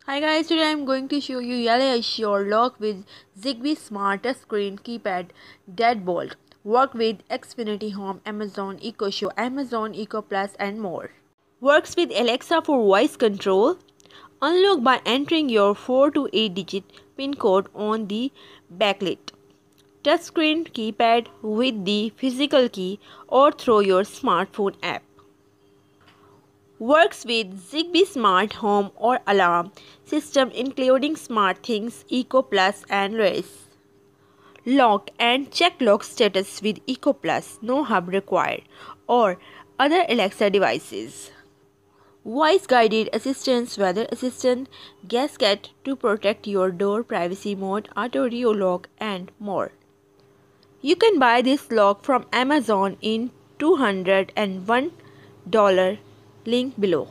Hi guys, today I'm going to show you yellow Assure lock with Zigbee Smart Touchscreen Keypad Deadbolt. Work with Xfinity Home, Amazon Echo Show, Amazon Echo Plus and more. Works with Alexa for voice control. Unlock by entering your 4 to 8 digit pin code on the backlit. Touchscreen keypad with the physical key or through your smartphone app. Works with Zigbee Smart Home or Alarm system including SmartThings, Echo Plus and Race. Lock and check lock status with Echo Plus, no hub required, or other Alexa devices. Voice guided assistance, weather assistant, gasket to protect your door, privacy mode, auto lock and more. You can buy this lock from Amazon in $201, link below.